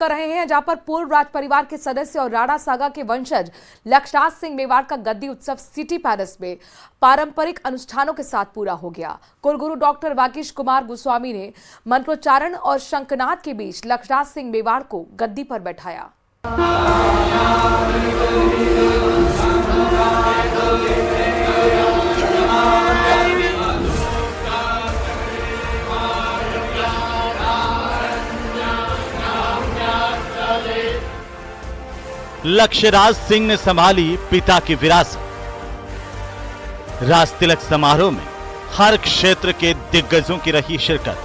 कर रहे हैं, जहां पर पूर्व राज परिवार के सदस्य और राणा सागा के वंशज लक्षराज सिंह मेवाड़ का गद्दी उत्सव सिटी पैलेस में पारंपरिक अनुष्ठानों के साथ पूरा हो गया। कुलगुरु डॉक्टर वागीश कुमार गोस्वामी ने मंत्रोच्चारण और शंखनाद के बीच लक्षराज सिंह मेवाड़ को गद्दी पर बैठाया। लक्षराज सिंह ने संभाली पिता की विरासत। राज तिलक समारोह में हर क्षेत्र के दिग्गजों की रही शिरकत।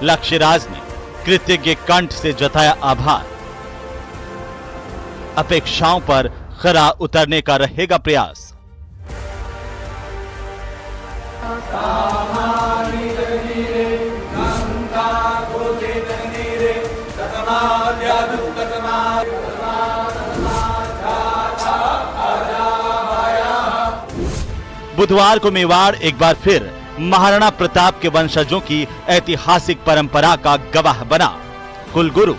लक्षराज ने कृतज्ञ कंठ से जताया आभार। अपेक्षाओं पर खरा उतरने का रहेगा प्रयास। बुधवार को मेवाड़ एक बार फिर महाराणा प्रताप के वंशजों की ऐतिहासिक परंपरा का गवाह बना। कुलगुरु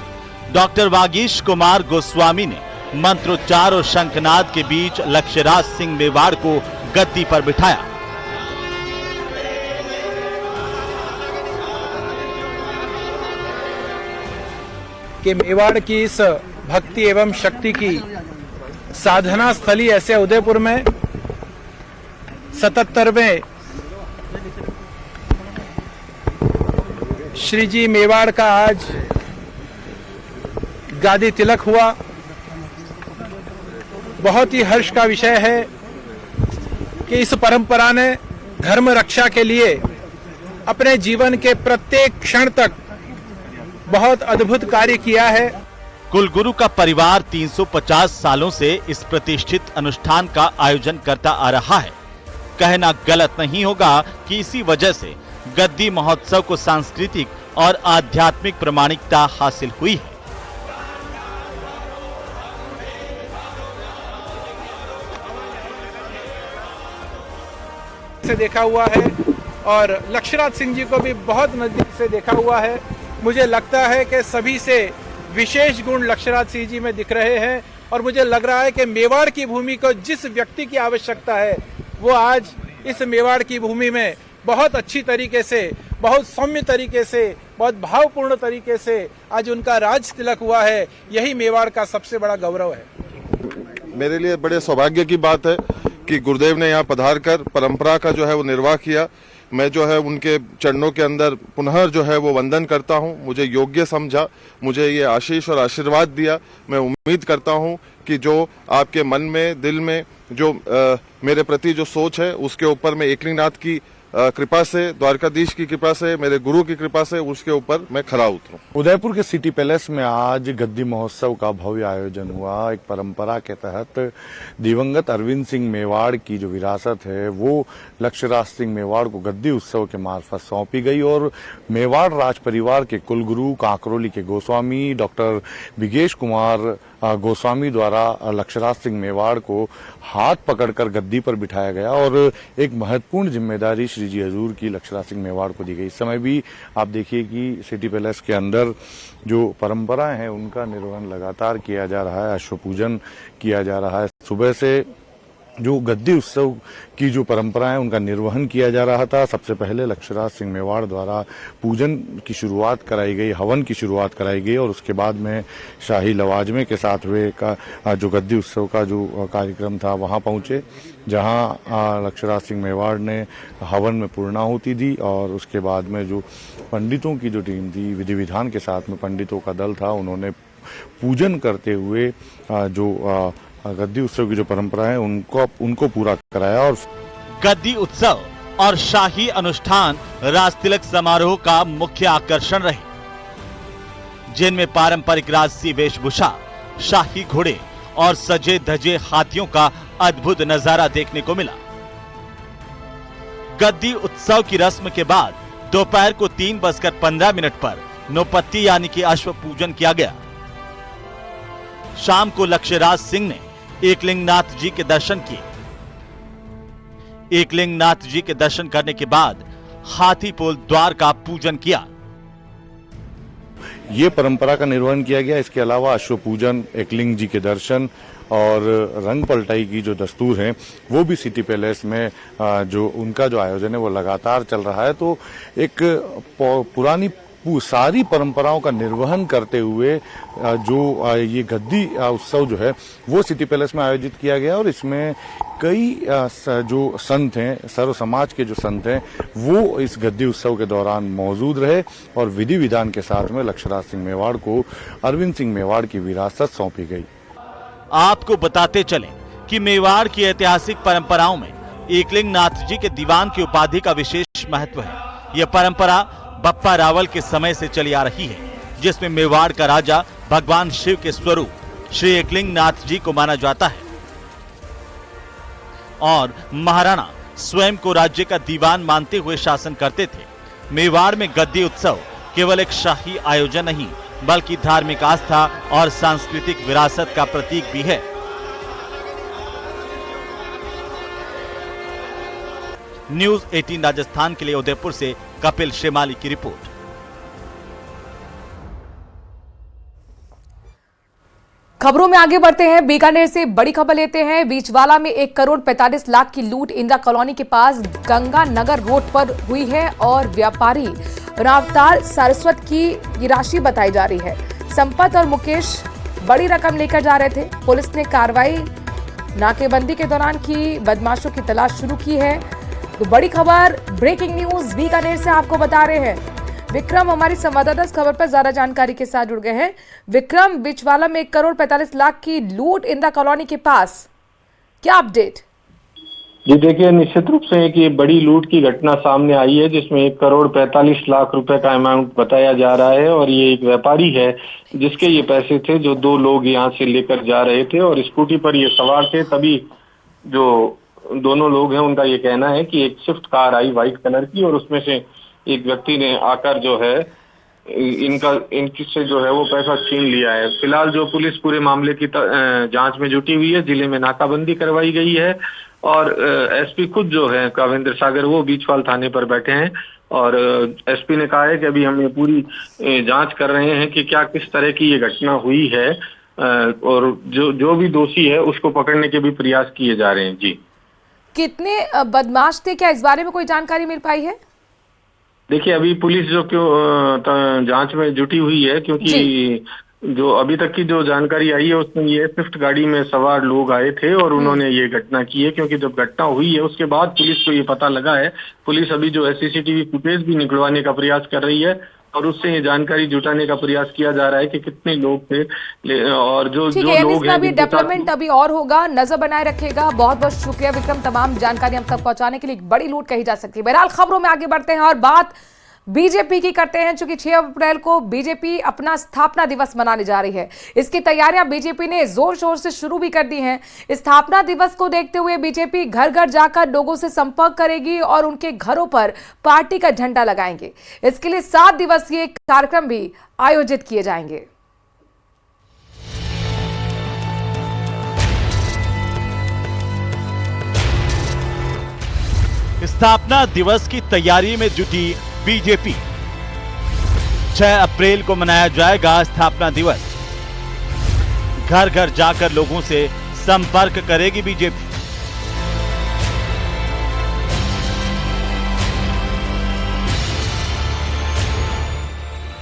डॉक्टर वागीश कुमार गोस्वामी ने मंत्रोच्चार और शंखनाद के बीच लक्षराज सिंह मेवाड़ को गद्दी पर बिठाया। कि मेवाड़ की इस भक्ति एवं शक्ति की साधना स्थली ऐसे उदयपुर में 77वें श्री जी मेवाड़ का आज गादी तिलक हुआ। बहुत ही हर्ष का विषय है कि इस परंपरा ने धर्म रक्षा के लिए अपने जीवन के प्रत्येक क्षण तक बहुत अद्भुत कार्य किया है। कुलगुरु का परिवार 350 सालों से इस प्रतिष्ठित अनुष्ठान का आयोजन करता आ रहा है। कहना गलत नहीं होगा कि इसी वजह से गद्दी महोत्सव को सांस्कृतिक और आध्यात्मिक प्रमाणिकता हासिल हुई है। से देखा हुआ है और लक्षराज सिंह जी को भी बहुत नजदीक से देखा हुआ है। मुझे लगता है कि सभी से विशेष गुण लक्षराज सिंह जी में दिख रहे हैं और मुझे लग रहा है कि मेवाड़ की भूमि को जिस व्यक्ति की आवश्यकता है वो आज इस मेवाड़ की भूमि में बहुत अच्छी तरीके से, बहुत सौम्य तरीके से, बहुत भावपूर्ण तरीके से आज उनका राज तिलक हुआ है। यही मेवाड़ का सबसे बड़ा गौरव है। मेरे लिए बड़े सौभाग्य की बात है कि गुरुदेव ने यहाँ पधार कर परंपरा का जो है वो निर्वाह किया। मैं जो है उनके चरणों के अंदर पुनः जो है वो वंदन करता हूँ। मुझे योग्य समझा, मुझे ये आशीष और आशीर्वाद दिया। मैं उम्मीद करता हूँ कि जो आपके मन में, दिल में जो मेरे प्रति जो सोच है उसके ऊपर मैं एकलिंगनाथ की कृपा से, द्वारकाधीश की कृपा से, मेरे गुरु की कृपा से उसके ऊपर मैं खरा उतरूं। उदयपुर के सिटी पैलेस में आज गद्दी महोत्सव का भव्य आयोजन हुआ। एक परंपरा के तहत दिवंगत अरविंद सिंह मेवाड़ की जो विरासत है वो लक्षराज सिंह मेवाड़ को गद्दी उत्सव के मार्फत सौंपी गई और मेवाड़ राज परिवार के कुलगुरु कांकरोली के गोस्वामी डॉक्टर वागीश कुमार गोस्वामी द्वारा लक्षराज सिंह मेवाड़ को हाथ पकड़कर गद्दी पर बिठाया गया और एक महत्वपूर्ण जिम्मेदारी श्री जी हजूर की लक्षराज सिंह मेवाड़ को दी गई। इस समय भी आप देखिए कि सिटी पैलेस के अंदर जो परंपराएं हैं उनका निर्वहन लगातार किया जा रहा है। अश्व पूजन किया जा रहा है। सुबह से जो गद्दी उत्सव की जो परंपरा है उनका निर्वहन किया जा रहा था। सबसे पहले लक्षराज सिंह मेवाड़ द्वारा पूजन की शुरुआत कराई गई, हवन की शुरुआत कराई गई और उसके बाद में शाही लवाजमे के साथ हुए का जो गद्दी उत्सव का जो कार्यक्रम था वहां पहुंचे, जहां लक्षराज सिंह मेवाड़ ने हवन में पूर्णाहुति दी और उसके बाद में जो पंडितों की जो टीम थी, विधि विधान के साथ में पंडितों का दल था, उन्होंने पूजन करते हुए जो गद्दी उत्सव की जो परंपरा है उनको पूरा कराया। और गद्दी उत्सव और शाही अनुष्ठान राज तिलक समारोह का मुख्य आकर्षण रहे, जिनमें पारंपरिक राजसी वेशभूषा, शाही घोड़े और सजे धजे हाथियों का अद्भुत नजारा देखने को मिला। गद्दी उत्सव की रस्म के बाद दोपहर को 3:15 पर नौपत्ती यानी कि अश्व पूजन किया गया। शाम को लक्षराज सिंह ने एकलिंगनाथ जी के दर्शन किए। एकलिंगनाथ जी के दर्शन करने के बाद हाथीपोल द्वार का पूजन किया। ये परंपरा का निर्वहन किया गया। इसके अलावा अश्व पूजन, एकलिंग जी के दर्शन और रंग पलटाई की जो दस्तूर हैं वो भी सिटी पैलेस में जो उनका जो आयोजन है वो लगातार चल रहा है। तो एक पुरानी सारी परंपराओं का निर्वहन करते हुए जो ये गद्दी उत्सव जो है वो सिटी पैलेस में आयोजित किया गया और इसमें कई जो संत हैं, सर्व समाज के जो संत हैं वो इस गद्दी उत्सव के दौरान मौजूद रहे और विधि विधान के साथ में लक्षराज सिंह मेवाड़ को अरविंद सिंह मेवाड़ की विरासत सौंपी गई। आपको बताते चले कि मेवाड़ की ऐतिहासिक परंपराओं में एकलिंग नाथ जी के दीवान की उपाधि का विशेष महत्व है। यह परंपरा बप्पा रावल के समय से चली आ रही है, जिसमें मेवाड़ का राजा भगवान शिव के स्वरूप श्री एकलिंग नाथ जी को माना जाता है और महाराणा स्वयं को राज्य का दीवान मानते हुए शासन करते थे। मेवाड़ में गद्दी उत्सव केवल एक शाही आयोजन नहीं बल्कि धार्मिक आस्था और सांस्कृतिक विरासत का प्रतीक भी है। न्यूज 18 राजस्थान के लिए उदयपुर से कपिल शेमाली की रिपोर्ट। खबरों में आगे बढ़ते हैं। बीकानेर से बड़ी खबर लेते हैं। बीचवाला में 1 करोड़ 45 लाख की लूट इंदिरा कॉलोनी के पास गंगा नगर रोड पर हुई है और व्यापारी रावतार सारस्वत की ये राशि बताई जा रही है। संपत और मुकेश बड़ी रकम लेकर जा रहे थे। पुलिस ने कार्रवाई नाकेबंदी के दौरान की, बदमाशों की तलाश शुरू की है। तो बड़ी खबर, ब्रेकिंग न्यूज बीकानेर से आपको बता रहे हैं। विक्रम हमारी संवाददाता इस खबर पर ज्यादा जानकारी के साथ जुड़ गए हैं। विक्रम, बिचवाला में 1 करोड़ 45 लाख की लूट इंदिरा कॉलोनी के पास, क्या अपडेट? जी देखिए, निश्चित रूप से एक ये बड़ी लूट की घटना सामने आई है जिसमें 1 करोड़ 45 लाख रुपए का अमाउंट बताया जा रहा है और ये एक व्यापारी है जिसके ये पैसे थे जो 2 लोग यहाँ से लेकर जा रहे थे और स्कूटी पर ये सवार थे। तभी जो दोनों लोग हैं उनका ये कहना है कि एक स्विफ्ट कार आई व्हाइट कलर की और उसमें से एक व्यक्ति ने आकर जो है इनकी से जो है वो पैसा छीन लिया है। फिलहाल जो पुलिस पूरे मामले की जांच में जुटी हुई है, जिले में नाकाबंदी करवाई गई है और एसपी खुद जो है कावेंद्र सागर वो बीचवाल थाने पर बैठे हैं और एसपी ने कहा है कि अभी हम ये पूरी जांच कर रहे हैं कि क्या किस तरह की ये घटना हुई है और जो भी दोषी है उसको पकड़ने के भी प्रयास किए जा रहे हैं। जी, कितने बदमाश थे, क्या इस बारे में कोई जानकारी मिल पाई है? देखिए, अभी पुलिस जो जांच में जुटी हुई है क्योंकि जो अभी तक की जो जानकारी आई है उसमें ये स्विफ्ट गाड़ी में सवार लोग आए थे और उन्होंने ये घटना की है। क्योंकि जब घटना हुई है उसके बाद पुलिस को ये पता लगा है। पुलिस अभी जो है सीसीटीवी फुटेज भी निकलवाने का प्रयास कर रही है और उससे ये जानकारी जुटाने का प्रयास किया जा रहा है कि कितने लोग थे और जो लोग हैं। अभी डेवलपमेंट अभी और होगा, नजर बनाए रखेगा। बहुत बहुत शुक्रिया विक्रम, तमाम जानकारी हम तक पहुंचाने के लिए। बड़ी लूट कही जा सकती है। बहरहाल खबरों में आगे बढ़ते हैं और बात बीजेपी की करते हैं, क्योंकि 6 अप्रैल को बीजेपी अपना स्थापना दिवस मनाने जा रही है। इसकी तैयारियां बीजेपी ने जोर शोर से शुरू भी कर दी हैं। स्थापना दिवस को देखते हुए बीजेपी घर घर जाकर लोगों से संपर्क करेगी और उनके घरों पर पार्टी का झंडा लगाएंगे। इसके लिए 7 दिवसीय कार्यक्रम भी आयोजित किए जाएंगे। स्थापना दिवस की तैयारी में जुटी बीजेपी। 6 अप्रैल को मनाया जाएगा स्थापना दिवस। घर घर जाकर लोगों से संपर्क करेगी बीजेपी।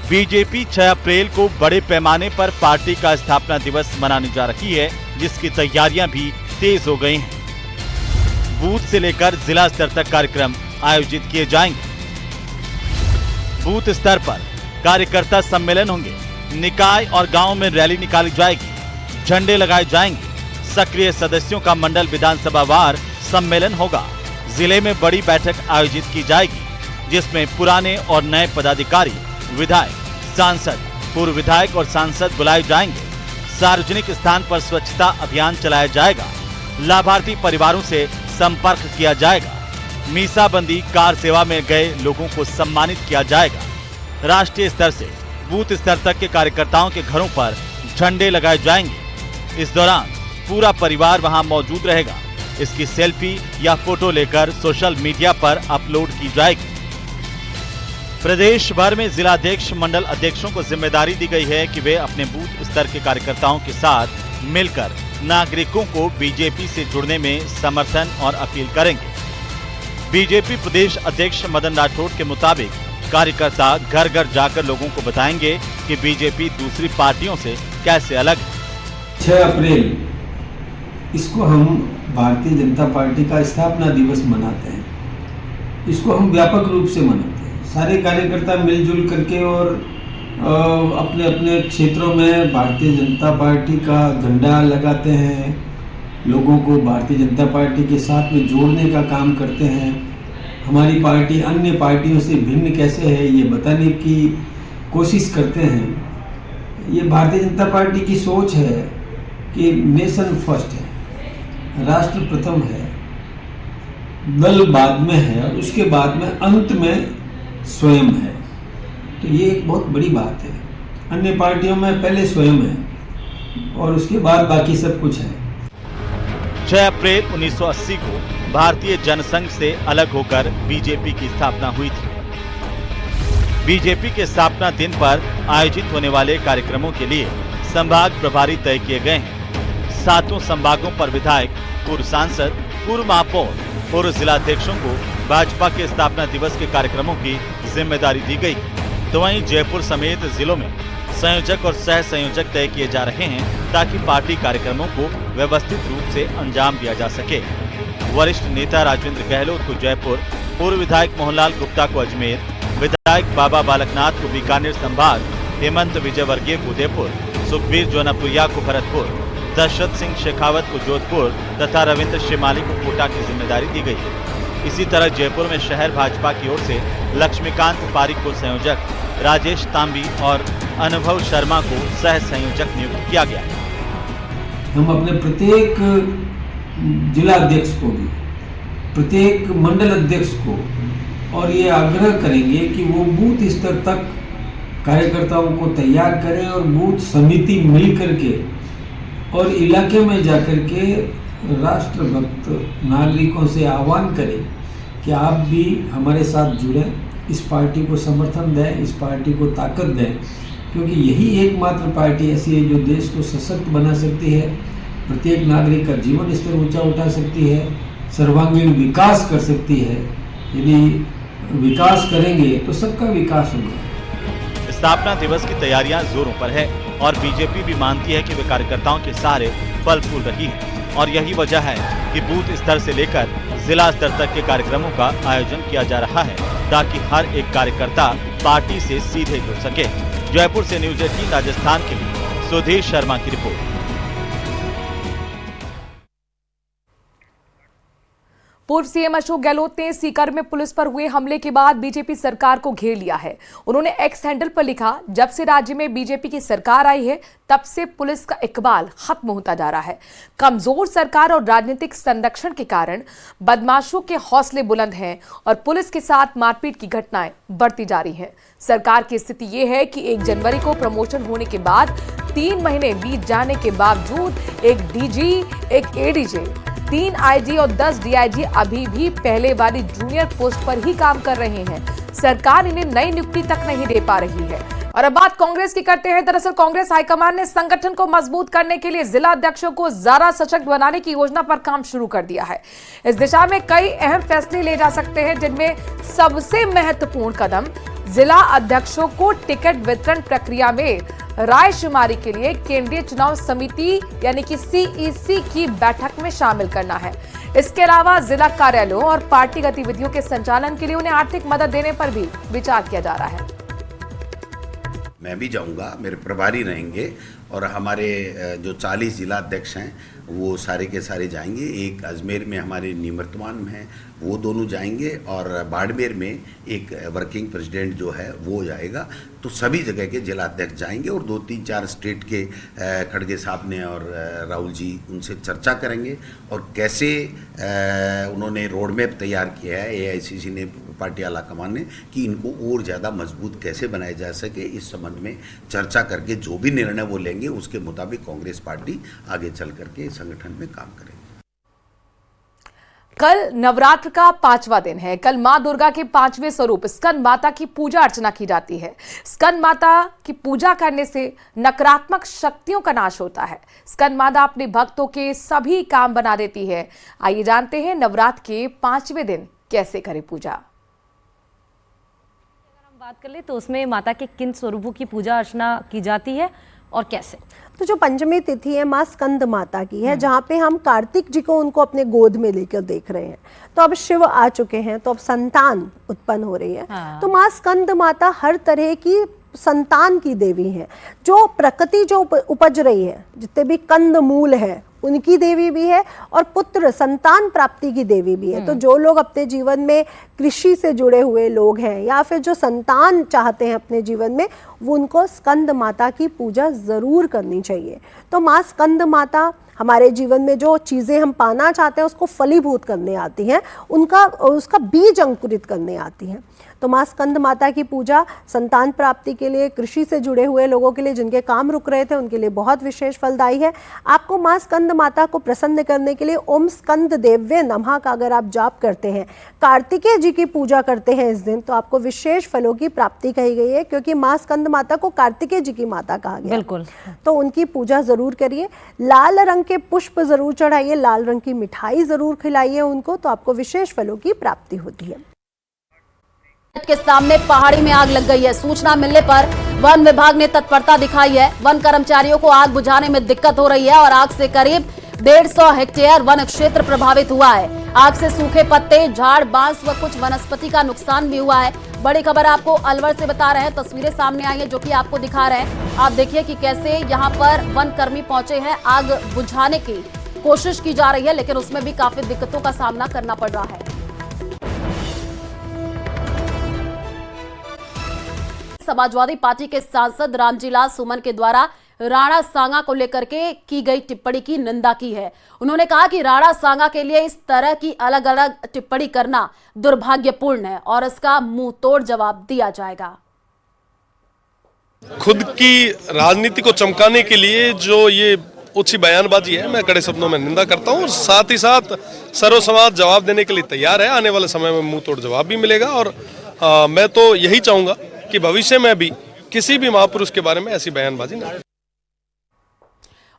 बीजेपी 6 अप्रैल को बड़े पैमाने पर पार्टी का स्थापना दिवस मनाने जा रही है, जिसकी तैयारियां भी तेज हो गई हैं। बूथ से लेकर जिला स्तर तक कार्यक्रम आयोजित किए जाएंगे। बूथ स्तर पर कार्यकर्ता सम्मेलन होंगे। निकाय और गांव में रैली निकाली जाएगी। झंडे लगाए जाएंगे। सक्रिय सदस्यों का मंडल विधानसभा वार सम्मेलन होगा। जिले में बड़ी बैठक आयोजित की जाएगी, जिसमें पुराने और नए पदाधिकारी, विधायक, सांसद, पूर्व विधायक और सांसद बुलाए जाएंगे। सार्वजनिक स्थान पर स्वच्छता अभियान चलाया जाएगा। लाभार्थी परिवारों से संपर्क किया जाएगा। मीसाबंदी कार सेवा में गए लोगों को सम्मानित किया जाएगा। राष्ट्रीय स्तर से बूथ स्तर तक के कार्यकर्ताओं के घरों पर झंडे लगाए जाएंगे। इस दौरान पूरा परिवार वहां मौजूद रहेगा। इसकी सेल्फी या फोटो लेकर सोशल मीडिया पर अपलोड की जाएगी। प्रदेश भर में जिलाध्यक्ष मंडल अध्यक्षों को जिम्मेदारी दी गई है कि वे अपने बूथ स्तर के कार्यकर्ताओं के साथ मिलकर नागरिकों को बीजेपी से जुड़ने में समर्थन और अपील करेंगे। बीजेपी प्रदेश अध्यक्ष मदन राठौड़ के मुताबिक कार्यकर्ता घर घर जाकर लोगों को बताएंगे कि बीजेपी दूसरी पार्टियों से कैसे अलग है। 6 अप्रैल इसको हम भारतीय जनता पार्टी का स्थापना दिवस मनाते हैं। इसको हम व्यापक रूप से मनाते हैं। सारे कार्यकर्ता मिलजुल करके और अपने अपने क्षेत्रों में भारतीय जनता पार्टी का झंडा लगाते हैं, लोगों को भारतीय जनता पार्टी के साथ में जोड़ने का काम करते हैं। हमारी पार्टी अन्य पार्टियों से भिन्न कैसे है ये बताने की कोशिश करते हैं। ये भारतीय जनता पार्टी की सोच है कि नेशन फर्स्ट है, राष्ट्र प्रथम है, दल बाद में है, उसके बाद में अंत में स्वयं है। तो ये एक बहुत बड़ी बात है। अन्य पार्टियों में पहले स्वयं है और उसके बाद बाकी सब कुछ है। 6 अप्रैल 1980 को भारतीय जनसंघ से अलग होकर बीजेपी की स्थापना हुई थी। बीजेपी के स्थापना दिन पर आयोजित होने वाले कार्यक्रमों के लिए संभाग प्रभारी तय किए गए हैं। 7 संभागों पर विधायक, पूर्व सांसद, पूर्व महापौर, पूर्व जिलाध्यक्षों को भाजपा के स्थापना दिवस के कार्यक्रमों की जिम्मेदारी दी गई। तो वहीं जयपुर समेत जिलों में संयोजक और सह संयोजक तय किए जा रहे हैं ताकि पार्टी कार्यक्रमों को व्यवस्थित रूप से अंजाम दिया जा सके। वरिष्ठ नेता राजेंद्र गहलोत को जयपुर, पूर्व विधायक मोहनलाल गुप्ता को अजमेर, विधायक बाबा बालकनाथ को बीकानेर संभाग, हेमंत विजयवर्गीय को उदयपुर, सुखबीर जोनापुरिया को भरतपुर, दशरथ सिंह शेखावत को जोधपुर तथा रविंद्र श्रीमाली को कोटा की जिम्मेदारी दी गई है। इसी तरह जयपुर में शहर भाजपा की ओर से लक्ष्मीकांत पारिक को संयोजक, राजेश तांबी और अनुभव शर्मा को सह संयोजक नियुक्त किया गया है। हम अपने प्रत्येक जिला अध्यक्ष को भी, प्रत्येक मंडल अध्यक्ष को और ये आग्रह करेंगे कि वो बूथ स्तर तक कार्यकर्ताओं को तैयार करें और बूथ समिति मिल करके और इलाके में जाकर के राष्ट्रभक्त नागरिकों से आह्वान करें कि आप भी हमारे साथ जुड़ें, इस पार्टी को समर्थन दें, इस पार्टी को ताकत दें, क्योंकि यही एकमात्र पार्टी ऐसी है जो देश को सशक्त बना सकती है, प्रत्येक नागरिक का जीवन स्तर ऊंचा उठा सकती है, सर्वांगीण विकास कर सकती है। यदि विकास करेंगे तो सबका विकास होगा। स्थापना दिवस की तैयारियां जोरों पर है और बीजेपी भी मानती है कि वे कार्यकर्ताओं के सहारे फल फूल रही है और यही वजह है कि बूथ स्तर से लेकर जिला स्तर तक के कार्यक्रमों का आयोजन किया जा रहा है ताकि हर एक कार्यकर्ता पार्टी से सीधे जुड़ सके। जयपुर से न्यूज 18 राजस्थान के लिए सुधीर शर्मा की रिपोर्ट। पूर्व सीएम अशोक गहलोत ने सीकर में पुलिस पर हुए हमले के बाद बीजेपी सरकार को घेर लिया है। उन्होंने एक्स हैंडल पर लिखा, जब से राज्य में बीजेपी की सरकार आई है तब से पुलिस का इकबाल खत्म होता जा रहा है। कमजोर सरकार और राजनीतिक संरक्षण के कारण बदमाशों के हौसले बुलंद हैं और पुलिस के साथ मारपीट की घटनाएं बढ़ती जा रही हैं। सरकार की स्थिति ये है कि 1 जनवरी को प्रमोशन होने के बाद 3 महीने बीत जाने के बावजूद एक डीजी, एक एडीजी, 3 आईजी और 10 डीआईजी अभी भी पहले वाली जूनियर पोस्ट पर ही काम कर रहे हैं। सरकार इन्हें नई नियुक्ति तक नहीं दे पा रही है। और अब बात कांग्रेस की करते हैं। दरअसल कांग्रेस हाईकमान ने संगठन को मजबूत करने के लिए जिला अध्यक्षों को ज्यादा सशक्त बनाने की योजना पर काम शुरू कर दिया है। इस दिशा में कई अहम फैसले ले जा सकते हैं, जिनमें सबसे महत्वपूर्ण कदम जिला अध्यक्षों को टिकट वितरण प्रक्रिया में रायशुमारी के लिए केंद्रीय चुनाव समिति यानी कि सीईसी की बैठक में शामिल करना है। इसके अलावा जिला कार्यालयों और पार्टी गतिविधियों के संचालन के लिए उन्हें आर्थिक मदद देने पर भी विचार किया जा रहा है। मैं भी जाऊंगा, मेरे प्रभारी रहेंगे और हमारे जो 40 जिला अध्यक्ष हैं वो सारे के सारे जाएंगे। एक अजमेर में हमारे निवर्तमान में हैं, वो दोनों जाएंगे और बाड़मेर में एक वर्किंग प्रेसिडेंट जो है वो जाएगा। तो सभी जगह के जिला अध्यक्ष जाएंगे और 2-3-4 स्टेट के खड़गे साहब ने और राहुल जी उनसे चर्चा करेंगे और कैसे उन्होंने रोड मैप तैयार किया है एआईसीसी ने, पार्टी आला कमान ने, कि इनको और ज़्यादा मजबूत कैसे बनाया जा सके। इस संबंध में चर्चा करके जो भी निर्णय वो लेंगे उसके मुताबिक कांग्रेस पार्टी आगे चल करके संगठन में काम करेगी। कल नवरात्र का 5वां दिन है। कल मां दुर्गा के 5वें स्वरूप स्कंद माता की पूजा अर्चना की जाती है। स्कंद माता की पूजा करने से नकारात्मक शक्तियों का नाश होता है। स्कंद माता अपने भक्तों के सभी काम बना देती है। आइए जानते हैं नवरात्र के 5वें दिन कैसे करें पूजा। अगर हम बात कर ले तो उसमें माता के किन स्वरूपों की पूजा अर्चना की जाती है और कैसे? तो जो पंचमी तिथि है माँ स्कंद माता की है, जहाँ पे हम कार्तिक जी को उनको अपने गोद में लेकर देख रहे हैं। तो अब शिव आ चुके हैं, तो अब संतान उत्पन्न हो रही है। तो माँ स्कंद माता हर तरह की संतान की देवी है। जो प्रकृति जो उपज रही है, जितने भी कंद मूल है उनकी देवी भी है, और पुत्र संतान प्राप्ति की देवी भी है। तो जो लोग अपने जीवन में कृषि से जुड़े हुए लोग हैं या फिर जो संतान चाहते हैं अपने जीवन में, वो उनको स्कंद माता की पूजा जरूर करनी चाहिए। तो माँ स्कंद माता हमारे जीवन में जो चीज़ें हम पाना चाहते हैं उसको फलीभूत करने आती हैं, उसका बीज अंकुरित करने आती हैं। तो माँ स्कंद माता की पूजा संतान प्राप्ति के लिए, कृषि से जुड़े हुए लोगों के लिए, जिनके काम रुक रहे थे उनके लिए बहुत विशेष फलदायी है। आपको माँ स्कंद माता को प्रसन्न करने के लिए ओम स्कंद देव्य नमः का अगर आप जाप करते हैं, कार्तिकेय जी की पूजा करते हैं इस दिन, तो आपको विशेष फलों की प्राप्ति कही गई है, क्योंकि माँ स्कंद माता को कार्तिकेय जी की माता कहा गया। बिल्कुल। तो उनकी पूजा जरूर करिए। लाल रंग के पुष्प जरूर चढ़ाइए, लाल रंग की मिठाई जरूर खिलाइए उनको, तो आपको विशेष फलों की प्राप्ति होती है। के सामने पहाड़ी में आग लग गई है। सूचना मिलने पर वन विभाग ने तत्परता दिखाई है। वन कर्मचारियों को आग बुझाने में दिक्कत हो रही है और आग से करीब 150 हेक्टेयर वन क्षेत्र प्रभावित हुआ है। आग से सूखे पत्ते, झाड़, बांस व कुछ वनस्पति का नुकसान भी हुआ है। बड़ी खबर आपको अलवर से बता रहे हैं। तस्वीरें सामने आई है जो कि आपको दिखा रहे हैं। आप देखिए कि कैसे यहाँ पर वन कर्मी पहुंचे हैं। आग बुझाने की कोशिश की जा रही है, लेकिन उसमें भी काफी दिक्कतों का सामना करना पड़ रहा है। समाजवादी पार्टी के सांसद रामजीलाल सुमन के द्वारा राणा सांगा को लेकर के की गई टिप्पणी की निंदा की है। उन्होंने कहा कि राणा सांगा के लिए इस तरह की अलग अलग टिप्पणी करना दुर्भाग्यपूर्ण है और इसका मुंह तोड़ जवाब दिया जाएगा। खुद की राजनीति को चमकाने के लिए जो ये ऊंची बयानबाजी है, मैं कड़े शब्दों में निंदा करता हूं। साथ ही साथ सर्व समाज जवाब देने के लिए तैयार है। आने वाले समय में मुंह तोड़ जवाब भी मिलेगा और मैं तो यही चाहूंगा कि भविष्य में भी किसी भी महापुरुष के बारे में ऐसी बयानबाजी ना।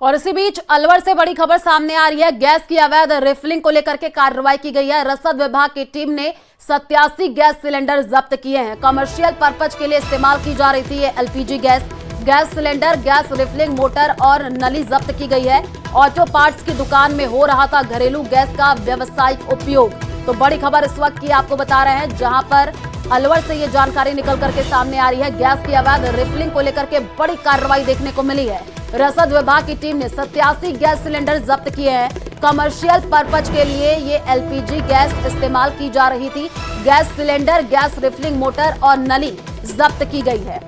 और इसी बीच अलवर से बड़ी खबर सामने आ रही है। गैस की अवैध रिफिलिंग को लेकर के कार्रवाई की गई है। रसद विभाग की टीम ने 87 गैस सिलेंडर जब्त किए हैं। कमर्शियल पर्पज के लिए इस्तेमाल की जा रही थी ये LPG gas cylinder, gas refilling motor और नली जब्त की गई है। ऑटो पार्ट्स की दुकान में हो रहा था घरेलू गैस का व्यावसायिक उपयोग। तो बड़ी खबर इस वक्त की आपको बता रहे हैं, जहां पर अलवर से ये जानकारी निकल करके सामने आ रही है। गैस की अवैध रिफिलिंग को लेकर के बड़ी कार्रवाई देखने को मिली है। रसद विभाग की टीम ने 87 गैस सिलेंडर जब्त किए हैं। कमर्शियल पर्पज के लिए ये एलपीजी गैस इस्तेमाल की जा रही थी। Gas cylinder, gas refilling motor और नली जब्त की गई है।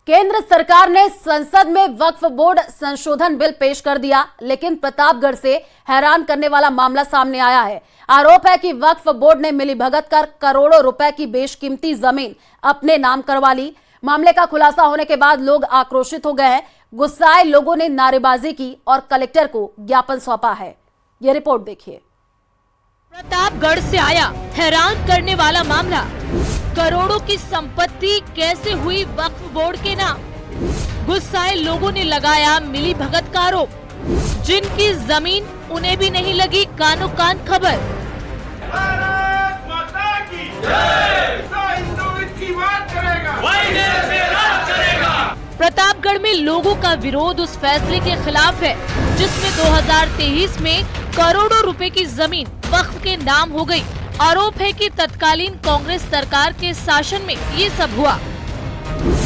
केंद्र सरकार ने संसद में वक्फ बोर्ड संशोधन बिल पेश कर दिया, लेकिन प्रतापगढ़ से हैरान करने वाला मामला सामने आया है। आरोप है कि वक्फ बोर्ड ने मिलीभगत कर करोड़ों रुपए की बेशकीमती जमीन अपने नाम करवा ली। मामले का खुलासा होने के बाद लोग आक्रोशित हो गए हैं। गुस्साए लोगों ने नारेबाजी की और कलेक्टर को ज्ञापन सौंपा है। यह रिपोर्ट देखिए। प्रतापगढ़ से आया हैरान करने वाला मामला। करोड़ों की संपत्ति कैसे हुई वक्फ बोर्ड के नाम? गुस्साए लोगों ने लगाया मिलीभगत का आरोप। जिनकी जमीन उन्हें भी नहीं लगी, कानो कान खबर। प्रतापगढ़ में लोगों का विरोध उस फैसले के खिलाफ है जिसमें 2023 में करोड़ों रुपए की जमीन वक्फ के नाम हो गई। आरोप है कि तत्कालीन कांग्रेस सरकार के शासन में ये सब हुआ।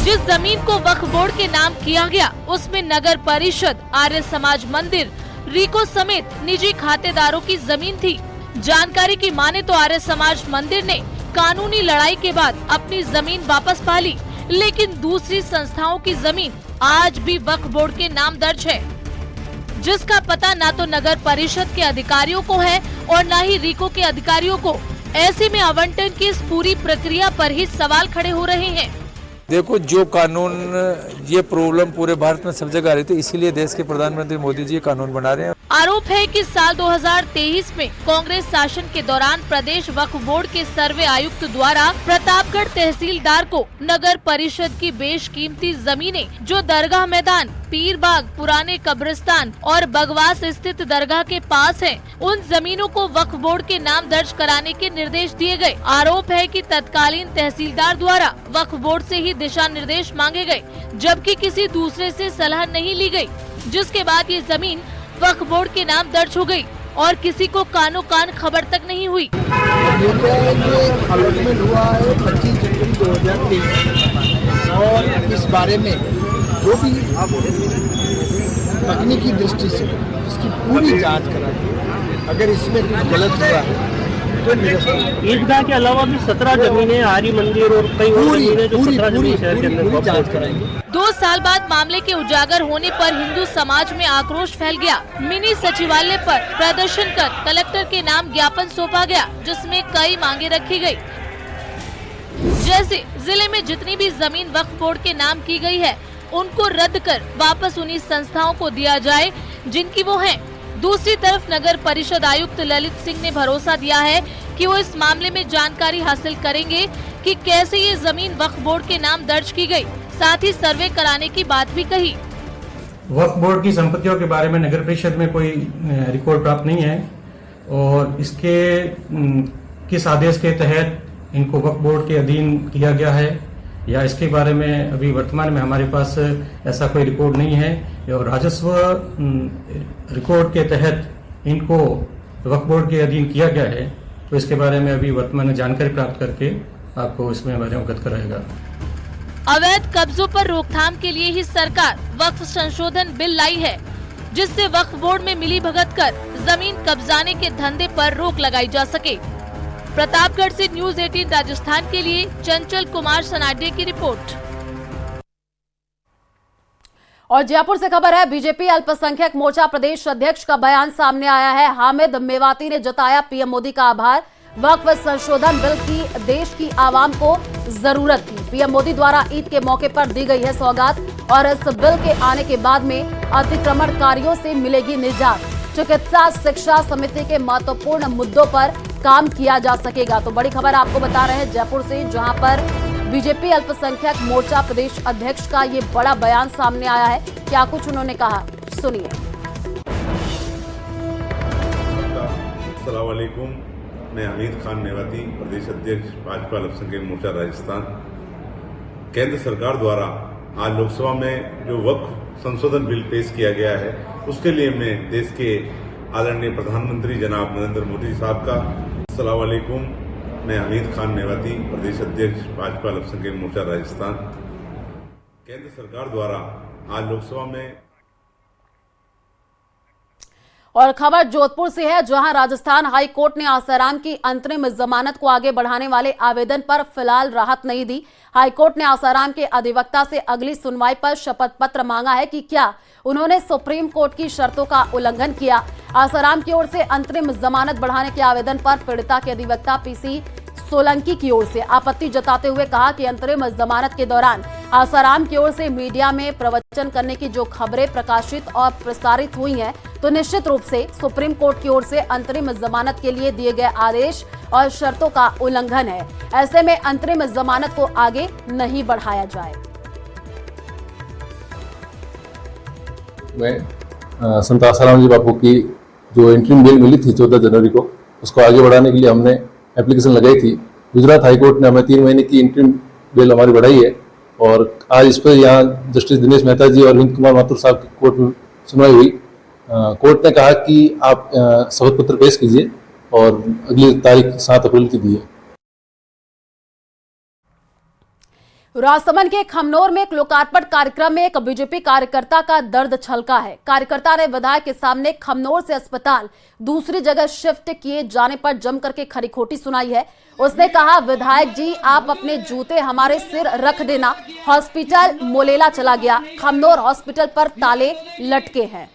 जिस जमीन को वक्फ बोर्ड के नाम किया गया उसमें नगर परिषद, आर्य समाज मंदिर, रीको समेत निजी खातेदारों की जमीन थी। जानकारी की माने तो आर्य समाज मंदिर ने कानूनी लड़ाई के बाद अपनी जमीन वापस पा ली, लेकिन दूसरी संस्थाओं की जमीन आज भी वक्फ बोर्ड के नाम दर्ज है, जिसका पता ना तो नगर परिषद के अधिकारियों को है और न ही रीको के अधिकारियों को। ऐसे में आवंटन की इस पूरी प्रक्रिया पर ही सवाल खड़े हो रहे हैं। देखो, जो कानून, ये प्रॉब्लम पूरे भारत में सब जगह आ रही थी, इसीलिए देश के प्रधानमंत्री मोदी जी कानून बना रहे हैं। आरोप है कि साल 2023 में कांग्रेस शासन के दौरान प्रदेश वक्फ बोर्ड के सर्वे आयुक्त द्वारा प्रतापगढ़ तहसीलदार को नगर परिषद की बेशकीमती जमीनें जो दरगाह मैदान, पीर बाग, पुराने कब्रिस्तान और बगवास स्थित दरगाह के पास हैं, उन जमीनों को वक्फ बोर्ड के नाम दर्ज कराने के निर्देश दिए गए। आरोप है कि तत्कालीन तहसीलदार द्वारा वक्फ बोर्ड से ही दिशा निर्देश मांगे गए, जबकि किसी दूसरे से सलाह नहीं ली गई, जिसके बाद ये जमीन वक्फ बोर्ड के नाम दर्ज हो गई और किसी को कानो कान खबर तक नहीं हुई। अलॉटमेंट हुआ है 25 जनवरी 2023 और इस बारे में जो भी तकनीकी दृष्टि से इसकी पूरी जांच कराई, अगर इसमें कुछ गलत हुआ है तो ईदगाह के अलावा भी 17 जमीनें, आर्य मंदिर और कई और जमीनें जो 17 जमीन शहर के अंदर जांच कराएंगे। 2 साल बाद मामले के उजागर होने पर हिंदू समाज में आक्रोश फैल गया। मिनी सचिवालय पर प्रदर्शन कर कलेक्टर के नाम ज्ञापन सौंपा गया, जिसमें कई मांगे रखी गई, जैसे जिले में जितनी भी जमीन वक्फ बोर्ड के नाम की गई है उनको रद्द कर वापस उन्हीं संस्थाओं को दिया जाए जिनकी वो हैं। दूसरी तरफ नगर परिषद आयुक्त ललित सिंह ने भरोसा दिया है कि वो इस मामले में जानकारी हासिल करेंगे कि कैसे ये जमीन वक्फ बोर्ड के नाम दर्ज की गई, साथ ही सर्वे कराने की बात भी कही। वक्फ बोर्ड की संपत्तियों के बारे में नगर परिषद में कोई रिकॉर्ड प्राप्त नहीं है और इसके किस आदेश के तहत इनको वक्फ बोर्ड के अधीन किया गया है या इसके बारे में अभी वर्तमान में हमारे पास ऐसा कोई रिकॉर्ड नहीं है और राजस्व रिकॉर्ड के तहत इनको वक्फ बोर्ड के अधीन किया गया है, तो इसके बारे में अभी वर्तमान में जानकारी प्राप्त करके आपको इसमें बारे में अवगत कराएगा। अवैध कब्जों पर रोकथाम के लिए ही सरकार वक्फ संशोधन बिल लाई है, जिससे वक्फ बोर्ड में मिलीभगत कर जमीन कब्जाने के धंधे पर रोक लगाई जा सके। प्रतापगढ़ से न्यूज 18 राजस्थान के लिए चंचल कुमार सनाडे की रिपोर्ट। और जयपुर से खबर है, बीजेपी अल्पसंख्यक मोर्चा प्रदेश अध्यक्ष का बयान सामने आया है। हामिद मेवाती ने जताया पीएम मोदी का आभार। वक्फ संशोधन बिल की देश की आवाम को जरूरत थी। पीएम मोदी द्वारा ईद के मौके पर दी गई है सौगात और इस बिल के आने के बाद में अतिक्रमणकारियों से मिलेगी निजात। चिकित्सा शिक्षा समिति के महत्वपूर्ण मुद्दों पर काम किया जा सकेगा। तो बड़ी खबर आपको बता रहे हैं जयपुर से, जहां पर बीजेपी अल्पसंख्यक मोर्चा प्रदेश अध्यक्ष का ये बड़ा बयान सामने आया है। क्या कुछ उन्होंने कहा, सुनिए। अस्सलाम वालेकुम, मैं हमीद खान मेवाती, प्रदेश अध्यक्ष भाजपा अल्पसंख्यक मोर्चा राजस्थान। केंद्र सरकार द्वारा आज लोकसभा में जो वक्फ संशोधन बिल पेश किया गया है, उसके लिए मैं देश के आदरणीय प्रधानमंत्री जनाब नरेंद्र मोदी साहब का अस्सलाम वालेकुम, मैं हमीद खान मेवाती, प्रदेश अध्यक्ष भाजपा अल्पसंख्यक मोर्चा राजस्थान। केंद्र सरकार द्वारा आज लोकसभा में। और खबर जोधपुर से है, जहां राजस्थान हाई कोर्ट ने आसाराम की अंतरिम जमानत को आगे बढ़ाने वाले आवेदन पर फिलहाल राहत नहीं दी। हाई कोर्ट ने आसाराम के अधिवक्ता से अगली सुनवाई पर शपथ पत्र मांगा है कि क्या उन्होंने सुप्रीम कोर्ट की शर्तों का उल्लंघन किया। आसाराम की ओर से अंतरिम जमानत बढ़ाने के आवेदन पर पीड़िता के अधिवक्ता पीसी सोलंकी की ओर से आपत्ति जताते हुए कहा कि अंतरिम जमानत के दौरान आसाराम की ओर से मीडिया में प्रवचन करने की जो खबरें प्रकाशित और प्रसारित हुई हैं, तो निश्चित रूप से सुप्रीम कोर्ट की ओर से अंतरिम जमानत के लिए दिए गए आदेश और शर्तों का उल्लंघन है। ऐसे में अंतरिम जमानत को आगे नहीं बढ़ाया जाए। मैं संत आसाराम जी बापू की जो इंटरिम बेल मिली थी 14 जनवरी को, उसको आगे बढ़ाने के लिए हमने एप्लीकेशन लगाई थी। गुजरात हाई कोर्ट ने हमें 3 महीने की इंटरिम बेल हमारी बढ़ाई है और आज इस पर यहाँ जस्टिस दिनेश मेहता जी और अरविंद कुमार माथुर साहब की कोर्ट में सुनवाई हुई। कोर्ट ने कहा कि आप शपथ पत्र पेश कीजिए और अगली तारीख 7 अप्रैल की दी है। राजसमंद के खमनोर में एक लोकार्पण कार्यक्रम में एक बीजेपी कार्यकर्ता का दर्द छलका है। कार्यकर्ता ने विधायक के सामने खमनोर से अस्पताल दूसरी जगह शिफ्ट किए जाने पर जम करके खरी खोटी सुनाई है। उसने कहा, विधायक जी आप अपने जूते हमारे सिर रख देना। हॉस्पिटल मोलेला चला गया, खमनोर हॉस्पिटल पर ताले लटके हैं।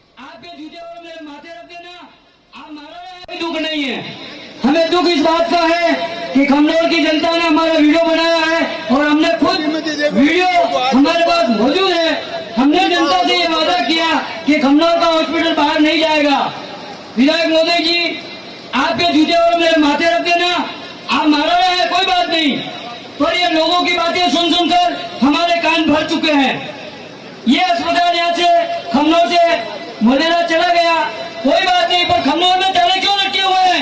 दुख नहीं है, हमें दुख इस बात का है कि खमनोर की जनता ने हमारा वीडियो बनाया है और हमने खुद वीडियो हमारे पास मौजूद है। हमने जनता से ये वादा किया कि खमनोर का हॉस्पिटल बाहर नहीं जाएगा विधायक महोदय जी, आपके जूते और मेरे माथे रख देना, आप मारा रहे हैं कोई बात नहीं, पर ये लोगों की बातें सुन सुनकर हमारे कान भर चुके हैं। ये अस्पताल यहाँ से खमनौर से मोलेरा चला गया, कोई बात नहीं, पर खमनौर में ताले क्यों लटके हुए हैं?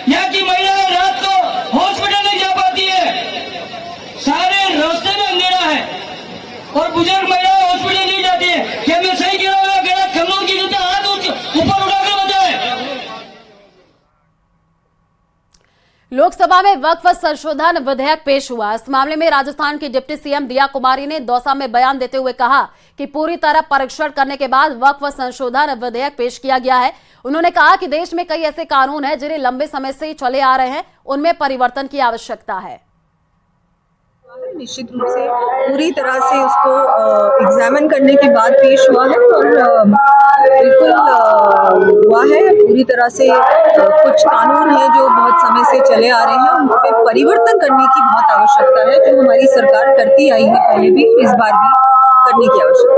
यहाँ की महिलाएं रात को हॉस्पिटल नहीं जा पाती है, सारे रास्ते में अंधेरा है और बुजुर्ग महिलाएं हॉस्पिटल नहीं जाती है। क्या मैं सही कह रहा हूँ? गलत? खमनौर की जनता हाथ ऊपर उठाकर बताए। लोकसभा में वक्फ संशोधन विधेयक पेश हुआ। इस मामले में राजस्थान की डिप्टी सीएम दिया कुमारी ने दौसा में बयान देते हुए कहा कि पूरी तरह परीक्षण करने के बाद वक्फ संशोधन विधेयक पेश किया गया है। उन्होंने कहा कि देश में कई ऐसे कानून हैं जिन्हें लंबे समय से चले आ रहे हैं, उनमें परिवर्तन की आवश्यकता है। निश्चित रूप से पूरी तरह से उसको एग्जामिन करने के बाद पेश हुआ है और बिल्कुल हुआ है पूरी तरह से। कुछ कानून है जो बहुत समय से चले आ रहे हैं, उन पे परिवर्तन करने की बहुत आवश्यकता है, जो हमारी सरकार करती आई है पहले भी, इस बार भी करने की आवश्यकता है।